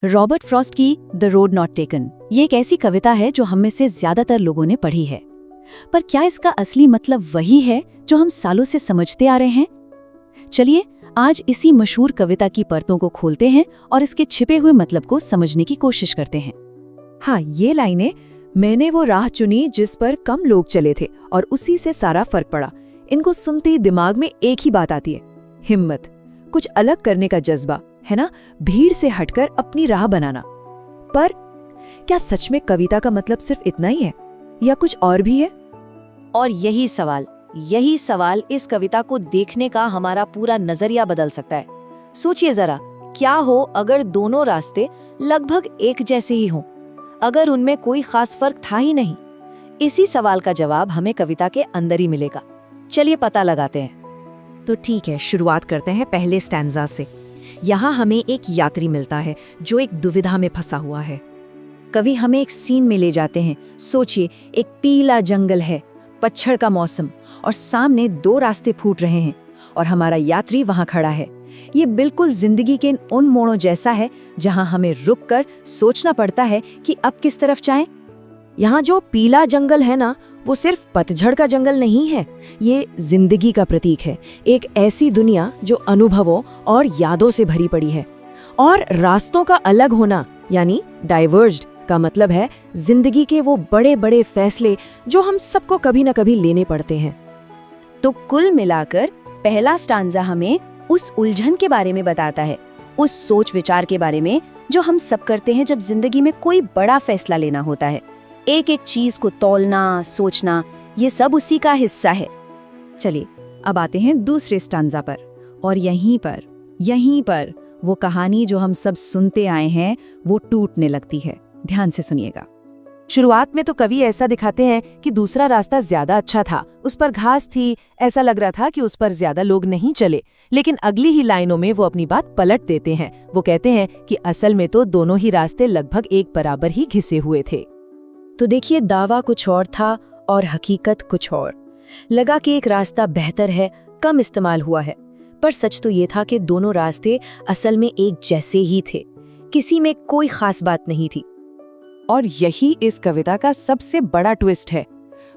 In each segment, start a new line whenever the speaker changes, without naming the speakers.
Robert Frost की the road not taken ये एक ऐसी कविता है जो हम में से ज्यादातर लोगों ने पढ़ी है। पर क्या इसका असली मतलब वही है जो हम सालों से समझते आ रहे हैं? चलिए आज इसी मशहूर कविता की परतों को खोलते हैं और इसके छिपे हुए मतलब को समझने की कोशिश करते हैं।
हाँ, ये लाइनें मैंने वो राह चुनी जिस पर कम लोग चले थे और उसी से सारा फर्क पड़ा। इनको सुनते ही दिमाग में एक ही बात आती है, हिम्मत, कुछ अलग करने का जज्बा, है ना? भीड़ से हटकर अपनी राह बनाना। पर क्या सच में कविता का मतलब सिर्फ इतना ही है या कुछ और भी है?
और यही सवाल इस कविता को देखने का हमारा पूरा नजरिया बदल सकता है। सोचिए जरा, क्या हो अगर दोनों रास्ते लगभग एक जैसे ही हों, अगर उनमें कोई खास फर्क था ही नहीं? इसी सवाल का जवाब हमें कविता के अंदर ही मिलेगा। चलिए पता लगाते हैं।
तो ठीक है, शुरुआत करते हैं पहले स्टैंजा से। यहाँ हमें एक यात्री मिलता है जो एक दुविधा में फंसा हुआ है।
कवि हमें एक सीन में ले जाते हैं। सोचिए, एक पीला जंगल है, पतझड़ का मौसम और सामने दो रास्ते फूट रहे हैं और हमारा यात्री वहां खड़ा है। ये बिल्कुल जिंदगी के उन मोड़ों जैसा है जहां हमें रुककर सोचना पड़ता है कि अब किस तरफ जाएं।
यहाँ जो पीला जंगल है ना, वो सिर्फ पतझड़ का जंगल नहीं है, ये जिंदगी का प्रतीक है। एक ऐसी दुनिया जो अनुभवों और यादों से भरी पड़ी है। और रास्तों का अलग होना यानी डाइवर्ज्ड का मतलब है जिंदगी के वो बड़े बड़े फैसले जो हम सबको कभी न कभी लेने पड़ते हैं।
तो कुल मिलाकर पहला स्टांजा हमें उस उलझन के बारे में बताता है, उस सोच विचार के बारे में जो हम सब करते हैं जब जिंदगी में कोई बड़ा फैसला लेना होता है। एक एक चीज को तौलना, सोचना, ये सब उसी का हिस्सा है। चलिए अब आते हैं दूसरे स्टांजा पर। और यहीं पर वो कहानी जो हम सब सुनते आए हैं वो टूटने लगती है। ध्यान से सुनिएगा।
शुरुआत में तो कवि ऐसा दिखाते हैं कि दूसरा रास्ता ज्यादा अच्छा था, उस पर घास थी, ऐसा लग रहा था कि उस पर ज्यादा लोग नहीं चले। लेकिन अगली ही लाइनों में वो अपनी बात पलट देते हैं। वो कहते हैं कि असल में तो दोनों ही रास्ते लगभग एक बराबर ही घिसे हुए थे।
तो देखिए, दावा कुछ और था और हकीकत कुछ और। लगा कि एक रास्ता बेहतर है, कम इस्तेमाल हुआ है, पर सच तो ये था कि दोनों रास्ते असल में एक जैसे ही थे, किसी में कोई खास बात नहीं थी।
और यही इस कविता का सबसे बड़ा ट्विस्ट है।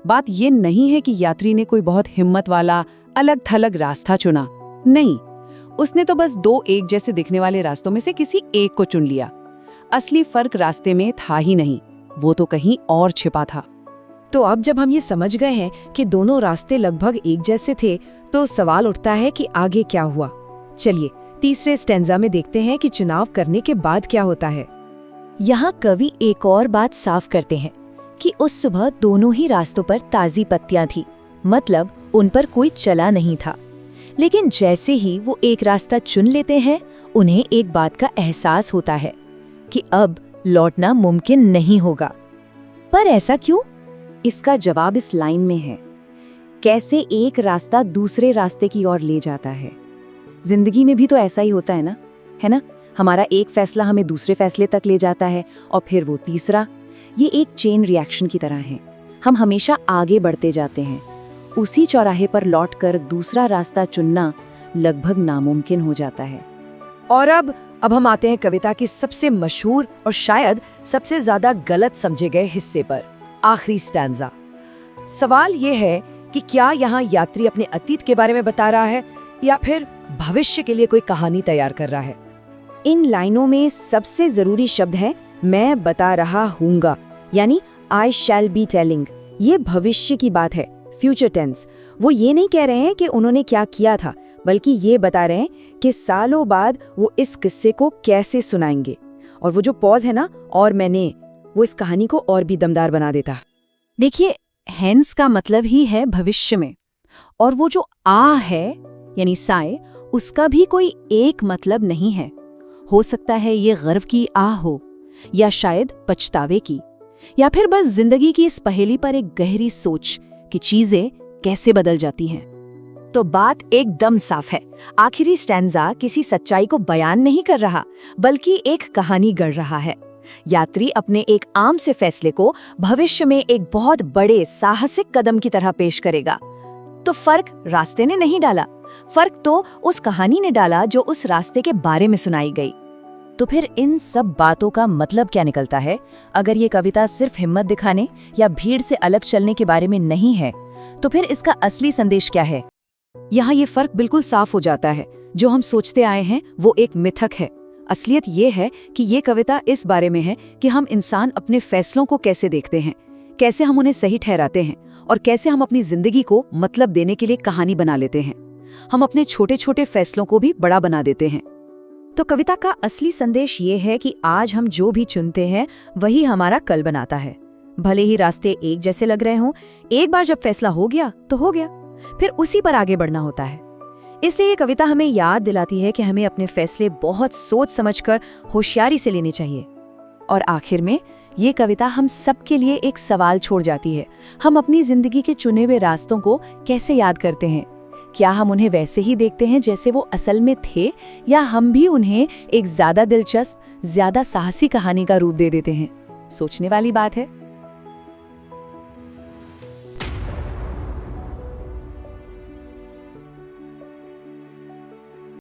बात ये नहीं है कि यात्री ने कोई बहुत हिम्मत वाला अलग थलग रास्ता चुना, नहीं, उसने तो बस दो एक जैसे दिखने वाले रास्तों में से किसी एक को चुन लिया। असली फर्क रास्ते में था ही नहीं, वो तो कहीं और छिपा था।
तो अब जब हम ये समझ गए हैं कि दोनों रास्ते लगभग एक जैसे थे, तो सवाल उठता है कि आगे क्या हुआ। चलिए तीसरे स्टैंजा में देखते हैं कि चुनाव करने के बाद क्या होता है।
यहाँ कवि एक और बात साफ करते हैं कि उस सुबह दोनों ही रास्तों पर ताजी पत्तियां थी, मतलब उन पर कोई चला नहीं था। लेकिन जैसे ही वो एक रास्ता चुन लेते हैं, उन्हें एक बात का एहसास होता है कि अब लौटना मुमकिन नहीं होगा। पर ऐसा क्यों? इसका जवाब इस लाइन में है। कैसे एक रास्ता दूसरे रास्ते की ओर ले जाता है। जिंदगी में भी तो ऐसा ही होता है ना? हमारा एक फैसला हमें दूसरे फैसले तक ले जाता है और फिर वो तीसरा। ये एक चेन रिएक्शन की तरह है। हम हमेशा आगे बढ़ते जाते हैं। उसी चौराहे पर लौटकर दूसरा रास्ता चुनना लगभग नामुमकिन हो जाता है।
और अब हम आते हैं कविता की सबसे मशहूर और शायद सबसे ज्यादा गलत समझे गए हिस्से पर, आखिरी स्टैंजा। सवाल ये है कि क्या यहाँ यात्री अपने अतीत के बारे में बता रहा है या फिर भविष्य के लिए कोई कहानी तैयार कर रहा है? इन लाइनों में सबसे जरूरी शब्द है मैं बता रहा हूँगा, यानी आई शैल बी टेलिंग। ये भविष्य की बात है, फ्यूचर टेंस। वो ये नहीं कह रहे हैं कि उन्होंने क्या किया था, बल्कि ये बता रहे हैं कि सालों बाद वो इस किस्से को कैसे सुनाएंगे। और वो जो पॉज है ना, और मैंने, वो इस कहानी को और भी दमदार बना देता।
देखिए, हेंस का मतलब ही है भविष्य में, और वो जो आ है यानी साए, उसका भी कोई एक मतलब नहीं है। हो सकता है ये गर्व की आह हो, या शायद पछतावे की, या फिर बस जिंदगी की इस पहेली पर एक गहरी सोच कि चीजें कैसे बदल जाती हैं।
तो बात एकदम साफ है। आखिरी स्टैंजा किसी सच्चाई को बयान नहीं कर रहा, बल्कि एक कहानी गढ़ रहा है। यात्री अपने एक आम से फैसले को भविष्य में एक बहुत बड़े साहसिक कदम की तरह पेश करेगा। तो फर्क रास्ते ने नहीं डाला, फर्क तो उस कहानी ने डाला जो उस रास्ते के बारे में सुनाई गई। तो फिर इन सब बातों का मतलब क्या निकलता है? अगर ये कविता सिर्फ हिम्मत दिखाने या भीड़ से अलग चलने के बारे में नहीं है, तो फिर इसका असली संदेश क्या है?
यहाँ ये फर्क बिल्कुल साफ हो जाता है। जो हम सोचते आए हैं वो एक मिथक है। असलियत ये है कि ये कविता इस बारे में है कि हम इंसान अपने फैसलों को कैसे देखते हैं, कैसे हम उन्हें सही ठहराते हैं और कैसे हम अपनी जिंदगी को मतलब देने के लिए कहानी बना लेते हैं। हम अपने छोटे छोटे फैसलों को भी बड़ा बना देते हैं।
तो कविता का असली संदेश ये है कि आज हम जो भी चुनते हैं वही हमारा कल बनाता है। भले ही रास्ते एक जैसे लग रहे हों, एक बार जब फैसला हो गया तो हो गया, फिर उसी पर आगे बढ़ना होता है। इसलिए ये कविता हमें याद दिलाती है कि हमें अपने फैसले बहुत सोच समझकर होशियारी से लेने चाहिए।
और आखिर में ये कविता हम सबके लिए एक सवाल छोड़ जाती है। हम अपनी जिंदगी के चुने हुए रास्तों को कैसे याद करते हैं? क्या हम उन्हें वैसे ही देखते हैं जैसे वो असल में थे, या हम भी उन्हें एक ज्यादा दिलचस्प, ज्यादा साहसी कहानी का रूप दे देते हैं? सोचने वाली बात है।